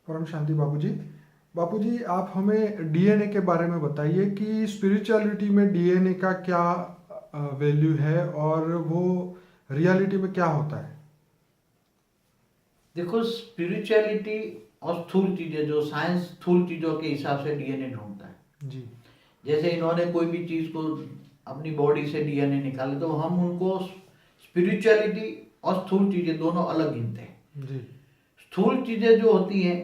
परम शांति बापूजी। बापूजी, आप हमें डीएनए के बारे में बताइए कि स्पिरिचुअलिटी में डीएनए का क्या वैल्यू है और वो रियलिटी में क्या होता है। देखो, स्पिरिचुअलिटी और स्थूल चीजें, जो साइंस स्थूल चीजों के हिसाब से डीएनए ढूंढता है। जी। जैसे इन्होंने कोई भी चीज को अपनी बॉडी से डीएनए निकाले तो हम उनको स्पिरिचुअलिटी और स्थूल चीजें दोनों अलग गिनते हैं। जी। स्थूल चीजें जो होती हैं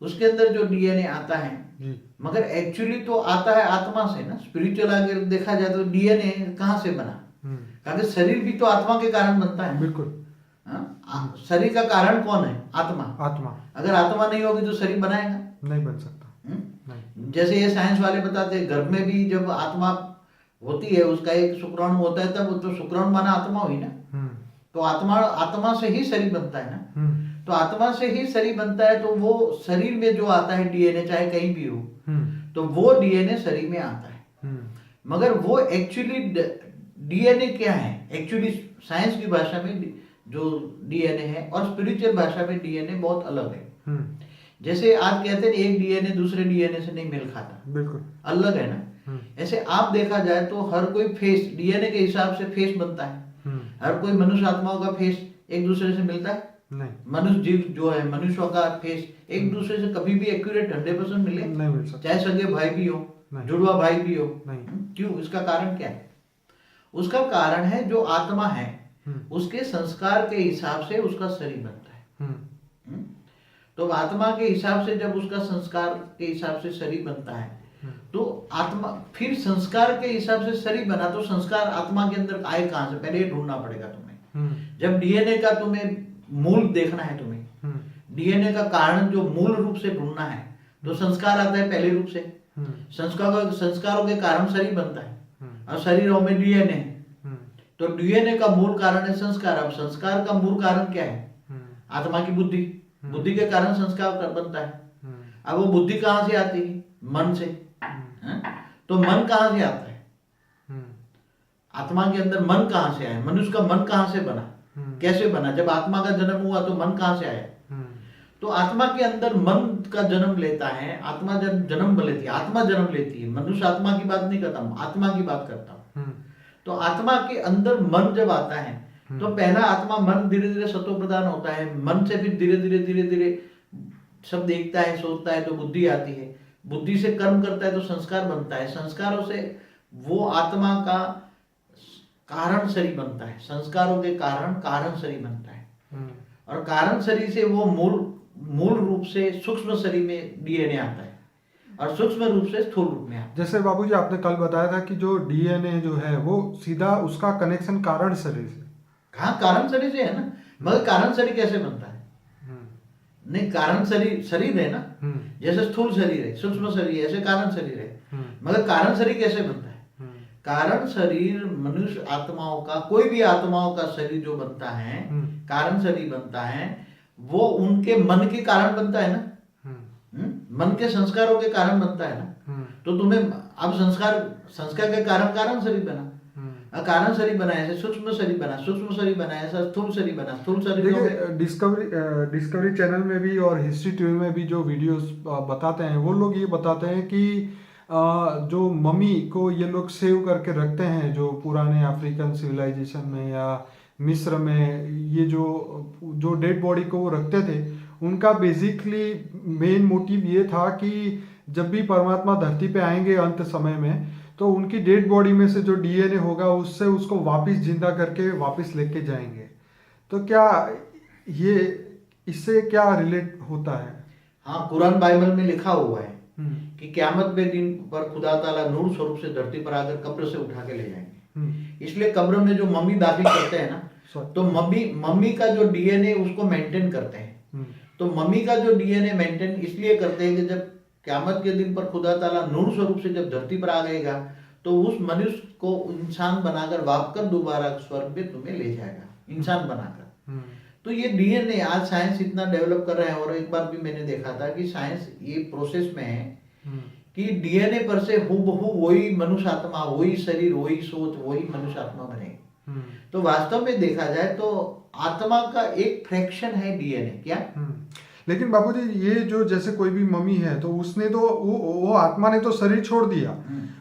उसके अंदर जो डीएनए आता है, जी। मगर एक्चुअली तो आता है आत्मा से ना। स्पिरिचुअल अगर देखा जाए तो डीएनए कहाँ से बना? क्योंकि शरीर भी तो आत्मा के कारण बनता है। बिल्कुल। शरीर का कारण कौन है? आत्मा। आत्मा। अगर आत्मा नहीं होगी तो शरीर बनाएगा नहीं बन सकता। नहीं। जैसे ये साइंस वाले बताते हैं, गर्भ में भी जब आत्मा होती है, उसका एक शुक्राणु होता है, तब तो शुक्राणु माना आत्मा हुई ना। तो आत्मा से ही शरीर बनता है ना। तो आत्मा से ही शरीर बनता है, तो वो शरीर में जो आता है डीएनए, चाहे कहीं भी हो, तो वो डीएनए शरीर में आता है। मगर वो एक्चुअली डीएनए क्या है? एक्चुअली साइंस की भाषा में जो डीएनए है और स्पिरिचुअल भाषा में डीएनए बहुत अलग है। जैसे आप कहते हैं एक डीएनए दूसरे डीएनए से नहीं मेल खाता, बिल्कुल अलग है ना। ऐसे आप देखा जाए तो हर कोई फेस डीएनए के हिसाब से फेस बनता है। हर कोई मनुष्य आत्माओं का फेस एक दूसरे से मिलता है? नहीं। मनुष्य जीव जो है, मनुष्यों का फेस एक दूसरे से कभी भी एक्यूरेट 100% मिले? नहीं मिल सकता। चाहे सगे भाई भी हो, जुड़वा भाई भी हो। क्यों? इसका कारण क्या है? उसका कारण है जो आत्मा है उसके संस्कार के हिसाब से उसका शरीर बनता है। तो आत्मा के हिसाब से जब उसका संस्कार के हिसाब से शरीर बनता है, तो आत्मा फिर संस्कार के हिसाब से शरीर बना, तो संस्कार आत्मा के अंदर आए कहां से? पहले ये ढूंढना पड़ेगा तुम्हें। जब डीएनए का तुम्हें मूल देखना है, तुम्हें डीएनए का कारण जो मूल रूप से ढूंढना है, तो संस्कार आता है पहले रूप से। संस्कारों के कारण शरीर बनता है और शरीरों में डीएनए है, तो डीएनए का मूल कारण है संस्कार। अब संस्कार का मूल कारण क्या है? आत्मा की बुद्धि। बुद्धि के कारण संस्कार बनता है। अब वो बुद्धि कहां से आती है? मन से। तो मन कहां से आता है? आत्मा के अंदर मन कहां से आया? मनुष्य का मन कहां से बना? कैसे बना? जब आत्मा का जन्म हुआ तो मन कहां से आया? तो आत्मा के अंदर मन का जन्म लेता है। आत्मा जब जन्म लेती है, आत्मा जन्म लेती है। मनुष्य आत्मा की बात नहीं करता, आत्मा की बात करता हूं। तो आत्मा के अंदर मन जब आता है तो पहला आत्मा मन धीरे धीरे सत्व प्रदान होता है। मन से फिर धीरे धीरे सब देखता है, सोचता है, तो बुद्धि आती है। बुद्धि से कर्म करता है तो संस्कार बनता है। संस्कारों से वो आत्मा का कारण शरीर बनता है। संस्कारों के कारण कारण शरीर बनता है और कारण शरीर से वो मूल रूप से सूक्ष्म शरीर में डीएनए आता है और सूक्ष्म रूप से स्थूल रूप में आता है। जैसे बाबूजी आपने कल बताया था कि जो डीएनए जो है वो सीधा उसका कनेक्शन कारण शरीर से। हाँ, कारण शरीर से है ना। मगर कारण शरीर कैसे बनता है? नहीं, कारण शरीर है ना। जैसे स्थूल शरीर है, सूक्ष्म शरीर है, ऐसे कारण शरीर है। मगर कारण शरीर कैसे बनता है? कारण शरीर मनुष्य आत्माओं का, कोई भी आत्माओं का शरीर जो बनता है, कारण शरीर बनता है, वो उनके मन के कारण बनता है ना। मन के संस्कारों के कारण बनता है ना। तो तुम्हें अब संस्कार के कारण कारण शरीर बना, कारण शरीर बना, ऐसे सूक्ष्म शरीर बना, सूक्ष्म शरीर बना, ऐसा स्थूल शरीर बना, स्थूल शरीर। डिस्कवरी चैनल में भी और हिस्ट्री टीवी में भी जो वीडियोस बताते हैं, वो लोग ये बताते हैं कि जो मम्मी को ये लोग सेव करके रखते हैं, जो पुराने अफ्रीकन सिविलाइजेशन में या मिस्र में, ये जो डेड बॉडी को वो रखते थे, उनका बेसिकली मेन मोटिव ये था कि जब भी परमात्मा धरती पे आएंगे अंत समय में, तो उनकी डेड बॉडी में से जो डीएनए होगा उससे उसको वापस जिंदा करके वापस लेके जाएंगे। तो क्या ये इससे क्या रिलेट होता है? हाँ, कुरान बाइबल में लिखा हुआ है कि क़यामत के दिन पर खुदा ताला नूर स्वरूप से धरती पर आकर कब्र से उठा के ले जाएंगे। इसलिए कब्र में जो मम्मी दाखिल करते हैं ना, तो मम्मी का जो डीएनए उसको मेंटेन करते हैं। तो मम्मी का जो डीएनए मेंटेन इसलिए करते हैं कि जब क़यामत के दिन पर खुदा ताला नूर स्वरूप से जब धरती पर आ गएगा तो उस मनुष्य को इंसान बनाकर वापकर दोबारा स्वर्ग में तुम्हें ले जाएगा, इंसान बनाकर। तो ये डीएनए आज साइंस इतना डेवलप कर रहा है। और एक बार भी मैंने देखा था कि साइंस ये प्रोसेस में है कि डीएनए पर से हूबहू वही मनुष्य आत्मा, वही शरीर, वही सोच, वही मनुष्य आत्मा बनेगी। तो वास्तव में देखा जाए तो आत्मा का एक फ्रैक्शन है डीएनए। क्या? लेकिन बापूजी ये जो जैसे कोई भी मम्मी है तो उसने तो वो आत्मा ने तो शरीर छोड़ दिया,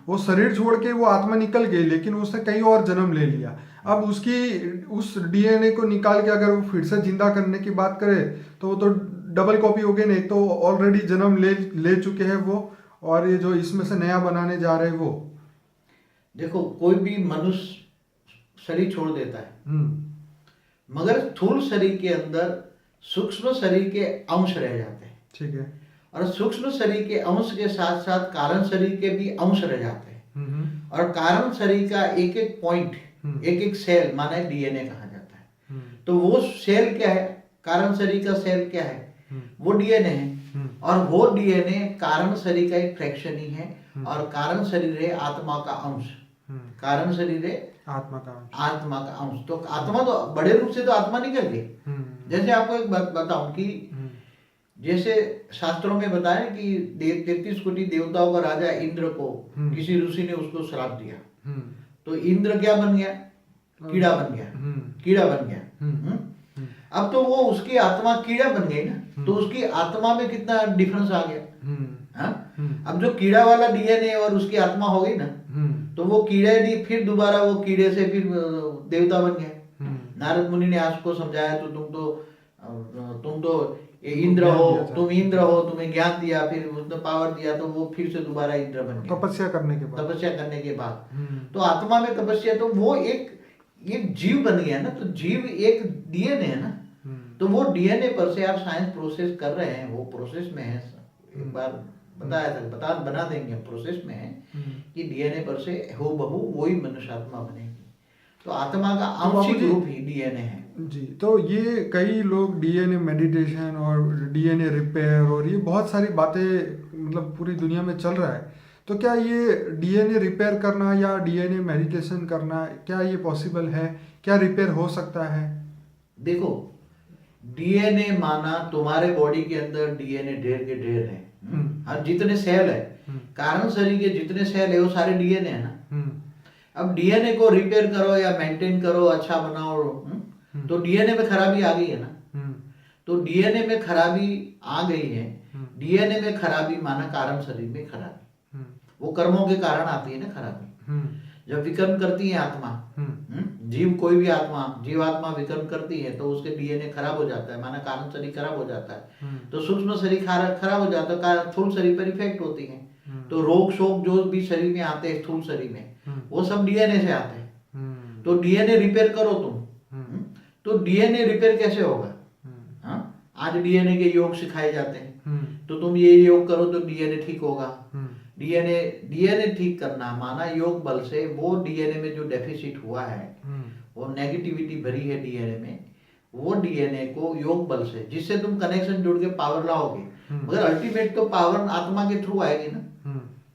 वो शरीर छोड़ के वो आत्मा निकल गई, लेकिन उसने कहीं और जन्म ले लिया। अब उसकी उस डीएनए को निकाल के अगर वो फिर से जिंदा करने की बात करे तो वो तो डबल कॉपी हो गई, नहीं तो ऑलरेडी जन्म ले चुके हैं वो, और ये जो इसमें से नया बनाने जा रहे हैं वो। देखो कोई भी मनुष्य शरीर छोड़ देता है, मगर स्थूल शरीर के अंदर सूक्ष्म शरीर के अंश रह जाते हैं। ठीक है। और सूक्ष्म शरीर के अंश के साथ साथ कारण शरीर के भी अंश रह जाते हैं। और कारण शरीर का एक एक पॉइंट, एक एक सेल माने डीएनए कहा जाता है। तो वो सेल क्या है, कारण शरीर का सेल क्या है, वो डीएनए है। और वो डीएनए कारण शरीर का एक फ्रैक्शन ही है। और कारण शरीर है आत्मा का अंश। कारण शरीर है आत्मा का अंश, आत्मा का अंश। तो आत्मा तो बड़े रूप से तो आत्मा निकल गई। जैसे आपको एक बात बताऊं कि जैसे शास्त्रों में बताया कि 33 कोटि देवताओं का राजा इंद्र को किसी ऋषि ने उसको श्राप दिया। तो इंद्र क्या बन गया, कीड़ा बन गया, कीड़ा बन गया। अब तो वो उसकी आत्मा कीड़ा बन गई ना, तो उसकी आत्मा में कितना डिफरेंस आ गया। अब जो कीड़ा वाला डीएनए और उसकी आत्मा हो गई ना, तो वो कीड़े नहीं, फिर दोबारा वो कीड़े से फिर देवता बन गया। नारद मुनि ने आपको समझाया, तो तुम तो इंद्र हो, तुम इंद्र हो, तुम्हें ज्ञान दिया, फिर उसने पावर दिया, तो वो फिर से दोबारा इंद्र बन गया तपस्या करने के बाद। तो आत्मा में तपस्या, तो वो एक जीव बन गया ना। तो जीव एक डीएनए है ना। तो वो डीएनए पर से आप साइंस प्रोसेस कर रहे हैं, वो प्रोसेस में है। एक बार बताया था, बना देंगे, प्रोसेस में है कि डीएनए पर से हो बहू वही मनुष्य आत्मा बनेगी। तो आत्मा का आंशिक रूप ही डीएनए है जी। तो ये कई लोग डीएनए मेडिटेशन और डीएनए रिपेयर और ये बहुत सारी बातें मतलब पूरी दुनिया में चल रहा है। तो क्या ये डीएनए रिपेयर करना या डीएनए मेडिटेशन करना, क्या ये पॉसिबल है, क्या रिपेयर हो सकता है? देखो डीएनए माना तुम्हारे बॉडी के अंदर डीएनए ढेर के ढेर है। और जितने सेल है, कारण शरीर के जितने सेल है वो सारे डीएनए है ना। अब डीएनए को रिपेयर करो या मेंटेन करो, अच्छा बनाओ, तो डीएनए में खराबी आ गई है ना। तो डीएनए में खराबी आ गई है। डीएनए में खराबी माना कारण शरीर में खराबी, वो कर्मों के कारण आती है ना खराबी। जब विकर्म करती है आत्मा, जीव कोई भी आत्मा, जीवात्मा विकर्म करती है तो उसके डीएनए खराब हो जाता है, माना कारण शरीर खराब हो जाता है। तो सूक्ष्म शरीर खराब हो जाता है, कारण स्थूल शरीर पर इफेक्ट होती है। तो रोग शोक जो भी शरीर में आते हैं स्थूल शरीर में, वो सब डीएनए से आते हैं। तो डीएनए रिपेयर करो तुम। तो डीएनए रिपेयर कैसे होगा? आज डीएनए के योग सिखाए जाते हैं, तो तुम ये योग करो तो डीएनए ठीक होगा। डीएनए ठीक करना माना योग बल से वो डीएनए में जो डेफिसिट हुआ है, वो नेगेटिविटी भरी है डीएनए में, वो डीएनए को योग बल से, जिससे तुम कनेक्शन जुड़ के पावर लाओगे। मगर अल्टीमेट तो पावर आत्मा के थ्रू आएगी ना।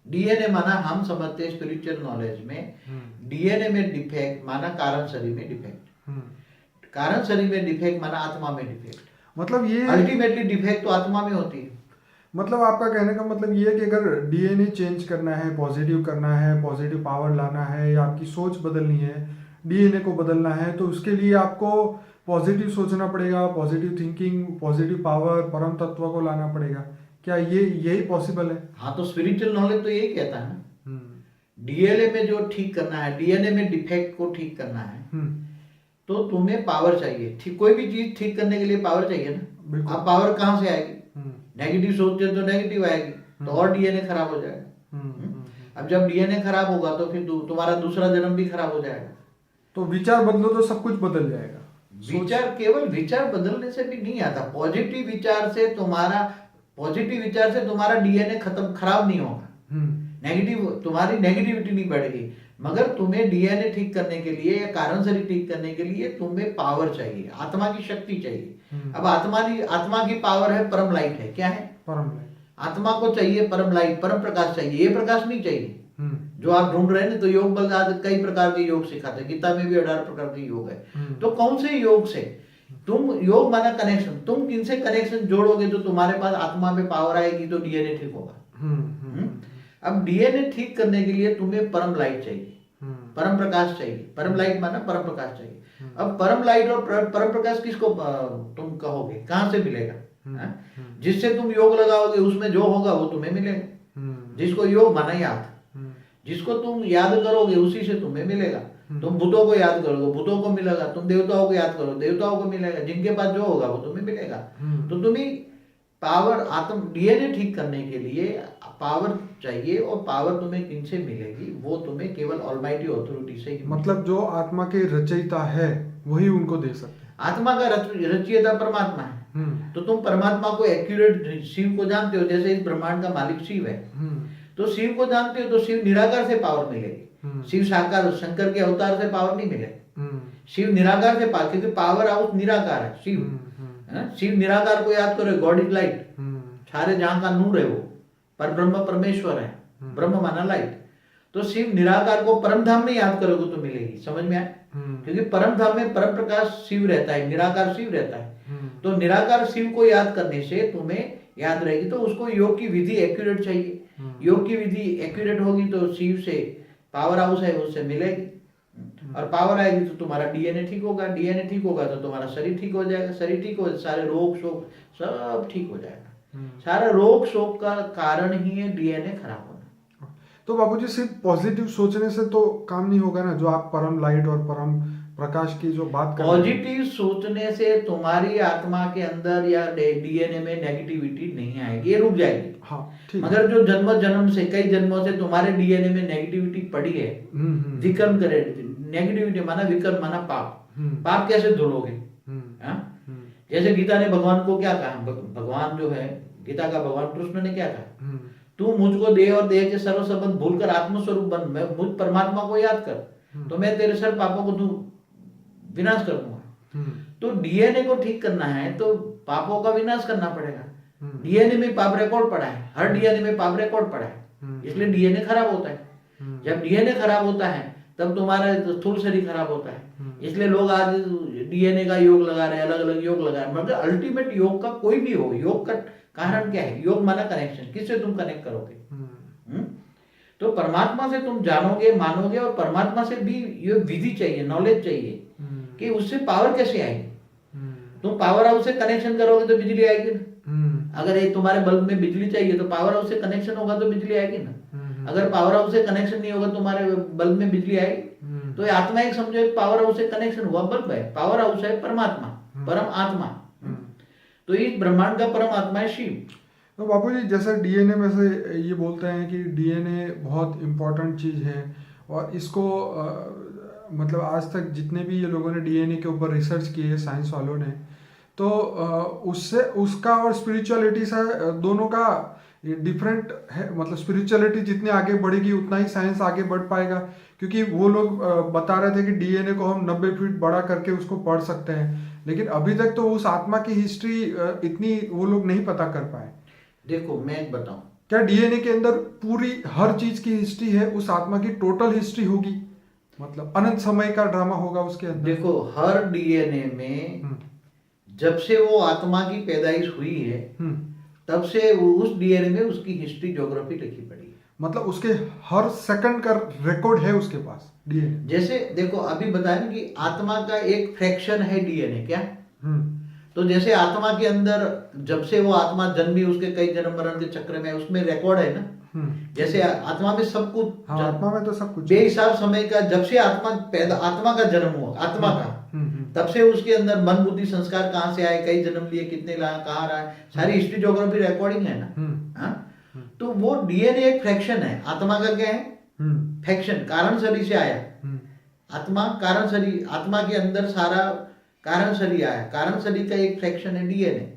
डीएनए माना हम समझते हैं स्पिरिचुअल नॉलेज में, डीएनए में डिफेक्ट माना कारण शरीर में डिफेक्ट, कारण शरीर में डिफेक्ट माना आत्मा में डिफेक्ट। मतलब ये अल्टीमेटली डिफेक्ट तो आत्मा में होती है। मतलब आपका कहने का मतलब ये है कि अगर डीएनए चेंज करना है, पॉजिटिव करना है, पॉजिटिव पावर लाना है, या आपकी सोच बदलनी है, डीएनए को बदलना है, तो उसके लिए आपको पॉजिटिव सोचना पड़ेगा, पॉजिटिव थिंकिंग, पॉजिटिव पावर, परम तत्व को लाना पड़ेगा। क्या ये यही पॉसिबल है? हाँ, तो स्पिरिचुअल नॉलेज तो यही कहता है ना, डीएनए में जो ठीक करना है, डीएनए में डिफेक्ट को ठीक करना है, तो तुम्हें पावर चाहिए। ठीक, कोई भी चीज ठीक करने के लिए पावर चाहिए ना। अब पावर कहाँ से आएगी? नेगेटिव सोचते तो नेगेटिव आएगी, तो और डीएनए खराब हो जाएगा। अब जब डीएनए खराब होगा तो फिर तुम्हारा दूसरा जन्म भी खराब हो जाएगा। तो विचार बदलो तो सब कुछ बदल जाएगा। विचार, केवल विचार बदलने से भी नहीं आता। पॉजिटिव विचार से तुम्हारा डीएनए खराब नहीं होगा। तुम्हारी नेगेटिविटी नहीं बढ़ेगी। मगर तुम्हें डीएनए ठीक करने के लिए या कारण शरीर ठीक करने के लिए तुम्हें पावर चाहिए, आत्मा की शक्ति चाहिए। अब आत्मा की पावर है, परम लाइट है। क्या है? परम लाइट। आत्मा को चाहिए परम लाइट, परम प्रकाश चाहिए। ये प्रकाश नहीं चाहिए जो आप ढूंढ रहे हैं ना। तो योग बल आज कई प्रकार के योग सिखाते हैं, गीता में भी 18 प्रकार के योग है। तो कौन से योग से तुम, योग माना कनेक्शन, तुम किनसे कनेक्शन जोड़ोगे तो तुम्हारे पास आत्मा में पावर आएगी, तो डीएनए ठीक होगा। अब डीएनए ठीक करने के लिए तुम्हें परम लाइट चाहिए, परम प्रकाश चाहिए। परम लाइट माना परम प्रकाश चाहिए। अब परम लाइट और परम प्रकाश किसको तुम कहोगे, कहां से मिलेगा? जिससे तुम योग लगाओगे उसमें जो होगा वो तुम्हें मिलेगा। जिसको योग माना याद, जिसको तुम याद करोगे उसी से तुम्हें मिलेगा। तुम भूतों को याद करोगे भूतों को मिलेगा, तुम देवताओं को याद करो देवताओं को मिलेगा, जिनके पास जो होगा वो तुम्हें मिलेगा। तो तुम्हें पावर आत्म डीएनए ठीक करने के लिए पावर चाहिए, और पावर तुम्हें किन से मिलेगी? वो तुम्हें केवल ऑलमाइटी अथॉरिटी से ही। मतलब जो आत्मा के रचयिता है वही उनको दे सकते हैं। आत्मा का रचयिता परमात्मा है। तो तुम परमात्मा को एक्यूरेट शिव को जानते हो, जैसे इस ब्रह्मांड का मालिक शिव है, तो शिव को जानते हो तो शिव निराकार से पावर मिलेगी। शिव साकार शंकर के अवतार से पावर नहीं मिलेगी, शिव निराकार से पावर, क्योंकि पावर हाउस निराकार है शिव। शिव निराकार को याद करो, गॉड इज लाइट, सारे जहां का नूर है वो, पर ब्रह्म परमेश्वर है, ब्रह्म माना लाइट। तो शिव निराकार को परम धाम में याद करोगे तो मिलेगी, समझ में आए? क्योंकि परम धाम में परम प्रकाश शिव रहता है, निराकार शिव रहता है। तो निराकार शिव को याद करने से तुम्हें याद रहेगी। तो उसको योग की विधि एक्यूरेट चाहिए, योग की विधि एक्यूरेट होगी तो शिव से पावर हाउस है उससे मिलेगी, और पावर आएगी तो तुम्हारा डीएनए ठीक होगा, डीएनए ठीक होगा तो तुम्हारा शरीर ठीक हो जाएगा, शरीर ठीक हो सारे रोग शोक सब ठीक हो जाएगा। सारा रोग शोक का कारण ही है डीएनए खराब होना। तो बाबूजी सिर्फ पॉजिटिव सोचने से तो काम नहीं होगा ना, जो आप परम लाइट और परम प्रकाश की जो बात कर रहे हैं। पॉजिटिव सोचने से तुम्हारी आत्मा के अंदर या डीएनए में नेगेटिविटी नहीं आएगी, ये रुक जाएगी। हाँ, ठीक। मगर जो जन्म से कई जन्मों से तुम्हारे डीएनए में नेगेटिविटी पड़ी है, विकर्म करे, नेगेटिविटी माना विकर्म माना पाप, पाप कैसे धुलोगे? जैसे गीता ने भगवान को क्या कहा, भगवान जो है गीता का भगवान कृष्ण ने क्या कहा, तू मुझको देह और देह के सर्व संबंध भूलकर आत्मस्वरूप बन, मैं मुझ परमात्मा को याद कर, तो मैं तेरे सर्व पापों को तू विनाश कर दूंगा। तो डीएनए को ठीक करना है तो पापों का विनाश करना पड़ेगा। डीएनए में पाप रिकॉर्ड पड़ा है, हर डीएनए में पाप रिकॉर्ड पड़ा है, इसलिए डीएनए खराब होता है। जब डीएनए खराब होता है तब तुम्हारा स्थूल शरीर खराब होता है। इसलिए लोग आज डीएनए का योग लगा रहे हैं, अलग अलग योग लगा रहे हैं, मगर अल्टीमेट योग का कोई भी हो, योग का कारण क्या है? योग माना कनेक्शन, किससे तुम कनेक्ट करोगे? तो परमात्मा से तुम जानोगे मानोगे, और परमात्मा से भी ये विधि चाहिए, नॉलेज चाहिए कि उससे पावर कैसे आएगी। तुम पावर हाउस से कनेक्शन करोगे तो बिजली आएगी ना। अगर एक तुम्हारे बल्ब में बिजली चाहिए तो पावर हाउस से कनेक्शन होगा तो बिजली आएगी ना। अगर पावर हाउस से कनेक्शन नहीं होगा तुम्हारे बल्ब में बिजली आएगी? तो आत्मा एक समझो एक पावर हाउस से कनेक्शन हुआ बल्ब है, पावर हाउस है परमात्मा, परम आत्मा। तो इस ब्रह्मांड का परम आत्मा है शिव। तो बापूजी जैसे डीएनए में से ये बोलते हैं कि डीएनए बहुत इम्पोर्टेंट चीज़ है, और इसको मतलब आज तक जितने भी ये लोगों ने डीएनए के ऊपर रिसर्च किए है साइंस वालों ने, तो उससे उसका और स्पिरिचुअलिटी से दोनों का डिफरेंट है। मतलब स्पिरिचुअलिटी जितनी आगे बढ़ेगी उतना ही साइंस आगे बढ़ पाएगा, क्योंकि वो लोग बता रहे थे कि डीएनए को हम 90 फीट बड़ा करके उसको पढ़ सकते हैं, लेकिन अभी तक तो उस आत्मा की हिस्ट्री इतनी वो लोग नहीं पता कर पाए। देखो मैं एक बताऊं, क्या डीएनए के अंदर पूरी हर चीज की हिस्ट्री है? उस आत्मा की टोटल हिस्ट्री होगी, मतलब अनंत समय का ड्रामा होगा उसके अंदर। देखो हर डीएनए में जब से वो आत्मा की पैदाइश हुई है तब से उस डीएनए में उसकी हिस्ट्री ज्योग्राफी लिखी पड़ी है। मतलब उसके हर सेकंड का रिकॉर्ड है उसके पास डीएनए। जैसे देखो अभी बताया कि आत्मा का एक फ्रैक्शन है डीएनए, क्या? तो जैसे आत्मा के अंदर जब से वो आत्मा जन्मी उसके कई जन्म मरण के चक्र में उसमें रिकॉर्ड है ना। जैसे आत्मा में सब कुछ, हाँ, आत्मा में तो सब कुछ बेहिसाब समय का, जब से आत्मा का जन्म हुआ, आत्मा का तब से उसके अंदर मन बुद्धि संस्कार कहाँ से आए, कई जन्म लिए, कितने लाए, कहाँ रहा है, सारी हिस्ट्री ज्योग्राफी रिकॉर्डिंग है ना। तो वो डीएनए एक फ्रैक्शन है। आत्मा का क्या है? फ्रैक्शन, कारण शरीर से आया आत्मा, कारण शरीर, आत्मा के अंदर सारा कारण शरीर आया, कारण शरीर का एक फ्रैक्शन है डीएनए।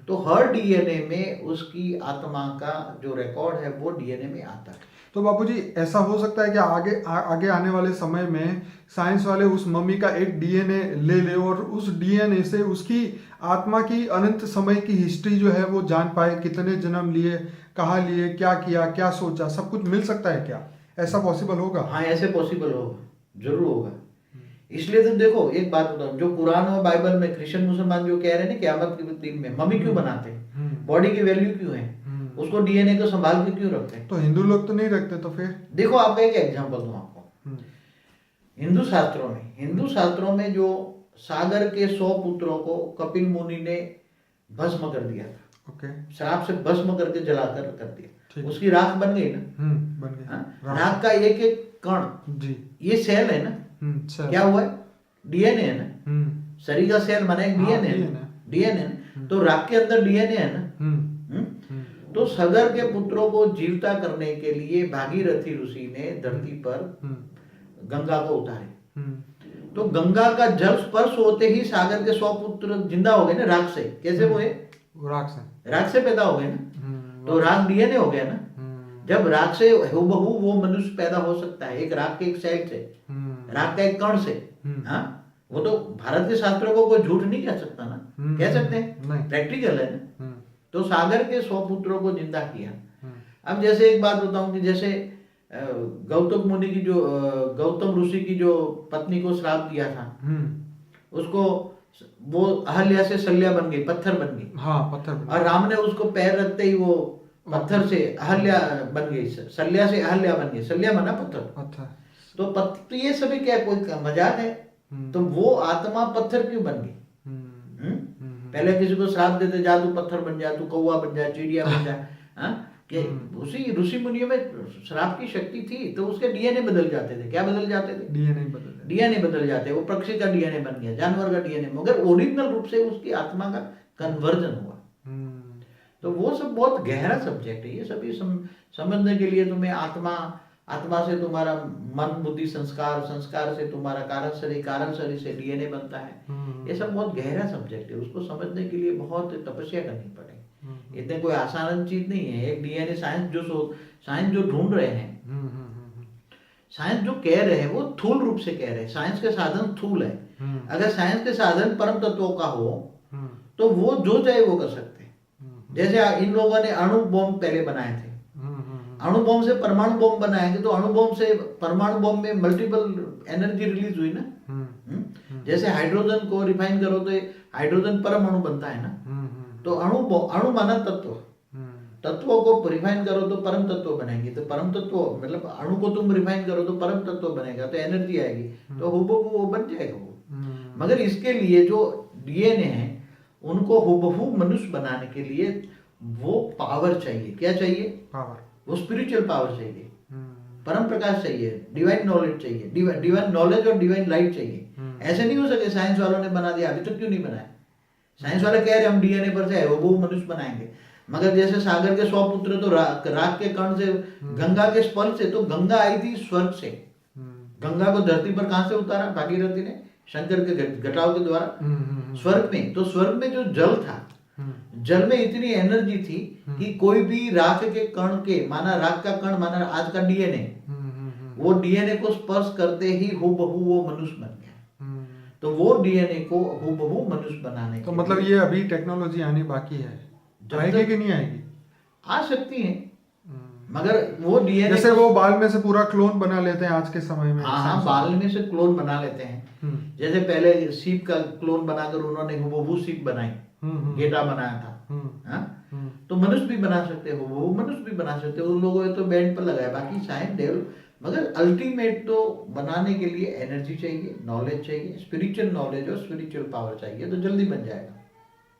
तो हर डीएनए में उसकी आत्मा का जो रिकॉर्ड है वो डीएनए में आता है। तो बापूजी ऐसा हो सकता है कि आगे आने वाले समय में साइंस वाले उस मम्मी का एक डीएनए ले और उस डीएनए से उसकी आत्मा की अनंत समय की हिस्ट्री जो है वो जान पाए, कितने जन्म लिए, कहाँ लिए, क्या किया, क्या सोचा, सब कुछ मिल सकता है क्या? ऐसा पॉसिबल होगा? हाँ ऐसे पॉसिबल होगा, जरूर होगा। इसलिए तो देखो एक बात बताओ, जो कुरान और बाइबल में क्रिश्चियन मुसलमान जो कह रहे हैं ना क़यामत के दिन में मम्मी क्यों बनाते हैं, बॉडी की वैल्यू क्यों है, उसको डीएनए को संभाल के क्यों रखते हैं? तो हिंदू लोग तो नहीं रखते, तो फिर देखो आपका एक एग्जांपल दूं आपको। हिंदू शास्त्रों में जो सागर के 100 पुत्रों को कपिल मुनि ने भस्म कर दिया था, ओके, शराब से भस्म करके जलाकर कर दिया, ठीक। उसकी राख बन गई ना। बन गया। हाँ? राख का एक एक कण, जी, ये सेल है ना, सेल। क्या हुआ है, डीएनए है ना, शरीर का सेल माना एक डीएनए है, डीएनए ना, तो राख के अंदर डीएनए है ना। तो सगर के पुत्रों को जीविता करने के लिए भागीरथी ऋषि ने धरती पर गंगा को उतारे। तो गंगा का जल स्पर्श होते ही सागर के 100 पुत्र जिंदा हो गए ना, राख से। कैसे हुए, राख से पैदा हो गए ना, तो राख डीएनए हो गया ना। जब राख से हूबहू वो मनुष्य पैदा हो सकता है, एक राख के एक सेल से, राख का एक कण से। हाँ, वो तो भारत के शास्त्रों को कोई झूठ नहीं कह सकता ना, कह सकते हैं, प्रैक्टिकल है ना। तो सागर के 100 पुत्रों को जिंदा किया। अब जैसे एक बात बताऊं कि जैसे गौतम मुनि की जो गौतम ऋषि की जो पत्नी को श्राप दिया था, उसको वो अहल्या से शल्या बन गई, पत्थर बन गई। हाँ, पत्थर बन गई। और राम ने उसको पैर रखते ही वो पत्थर से अहल्या बन गई, शल्या से अहल्या बन गई। शल्या बना पत्थर। तो ये सभी क्या कोई मजाक है? तो वो आत्मा पत्थर क्यों बन गई? पहले किसी को श्राप देते, जा तू पत्थर बन जा, तू कौवा बन जा, चिड़िया बन जा। कि उसी ऋषि मुनियों में श्राप की शक्ति थी, तो उसके डीएनए बदल जाते थे। क्या बदल जाते थे? डीएनए बदल जाते। वो पक्षी का डीएनए बन गया, जानवर का डीएनए, मगर ओरिजिनल रूप से उसकी आत्मा का कन्वर्जन हुआ। तो वो सब बहुत गहरा सब्जेक्ट है। ये सभी समझने के लिए तुम्हें आत्मा से तुम्हारा मन, बुद्धि, संस्कार, संस्कार से तुम्हारा कारण शरीर से डीएनए बनता है। ये सब बहुत गहरा सब्जेक्ट है। उसको समझने के लिए बहुत तपस्या करनी पड़ेगी। इतने कोई आसान चीज नहीं है। एक डीएनए साइंस जो ढूंढ रहे हैं, साइंस जो कह रहे हैं वो थूल रूप से कह रहे हैं। साइंस के साधन थूल है। अगर साइंस के साधन परम तत्वों का हो तो वो जो चाहे वो कर सकते हैं। जैसे इन लोगों ने अणु बॉम्ब पहले बनाए थे, अणु बॉम्ब से परमाणु बॉम्ब बनाएंगे, तो अणु बॉम्ब से परमाणु बॉम्ब में मल्टीपल एनर्जी रिलीज हुई ना। जैसे हाइड्रोजन को रिफाइन करो तो हाइड्रोजन परमाणु बनता है ना। तो अणु माना तत्वों को रिफाइन करो तो परम तत्व बनेंगे। तो परम तत्व मतलब अणु को तुम रिफाइन करो तो परम तत्व बनेगा, तो एनर्जी आएगी, तो हुबहू वो बन जाएगा वो। मगर इसके लिए जो डीएनए है उनको हुबहू मनुष्य बनाने के लिए वो पावर चाहिए। क्या चाहिए? पावर। वो स्पिरिचुअल पावर चाहिए, परम प्रकाश चाहिए, डिवाइन नॉलेज चाहिए, डिवाइन नॉलेज और डिवाइन लाइट चाहिए। ऐसे नहीं हो सके साइंस वालों ने बना दिया, अभी तक क्यों नहीं बनाया? साइंस वाले कह रहे हम डीएनए पर से वो मनुष्य बनाएंगे, मगर जैसे सागर के 100 पुत्र तो राख के कण से, गंगा के स्पर्श से। तो गंगा आई थी स्वर्ग से। गंगा को धरती पर कहां से उतारा? भागीरथी ने, शंकर के घटाव के द्वारा स्वर्ग में। तो स्वर्ग में जो जल था, जल में इतनी एनर्जी थी कि कोई भी राख के कण के, माना राख का कण माना आज का डीएनए, वो डीएनए को स्पर्श करते ही हुबहू वो मनुष्य बन गया। तो वो डीएनए को हुबहू मनुष्य बनाने तो मतलब ये अभी टेक्नोलॉजी आनी बाकी है, आएगी कि नहीं आएगी? आ सकती है, मगर वो डीएनए जैसे वो बाल में से पूरा क्लोन बना लेते हैं आज के समय में। हाँ, बाल में से क्लोन बना लेते हैं। जैसे पहले सीप का क्लोन बनाकर उन्होंने हुबहू सीप बनाई, गेटा बनाया था। तो मनुष्य भी बना सकते हो, वो मनुष्य भी बना सकते हो। उन लोगों ने तो बैंड पर लगाया, बाकी साइंस डेवलप, मगर अल्टीमेट तो बनाने के लिए एनर्जी चाहिए, नॉलेज चाहिए, स्पिरिचुअल नॉलेज और स्पिरिचुअल पावर चाहिए, तो जल्दी बन जाएगा।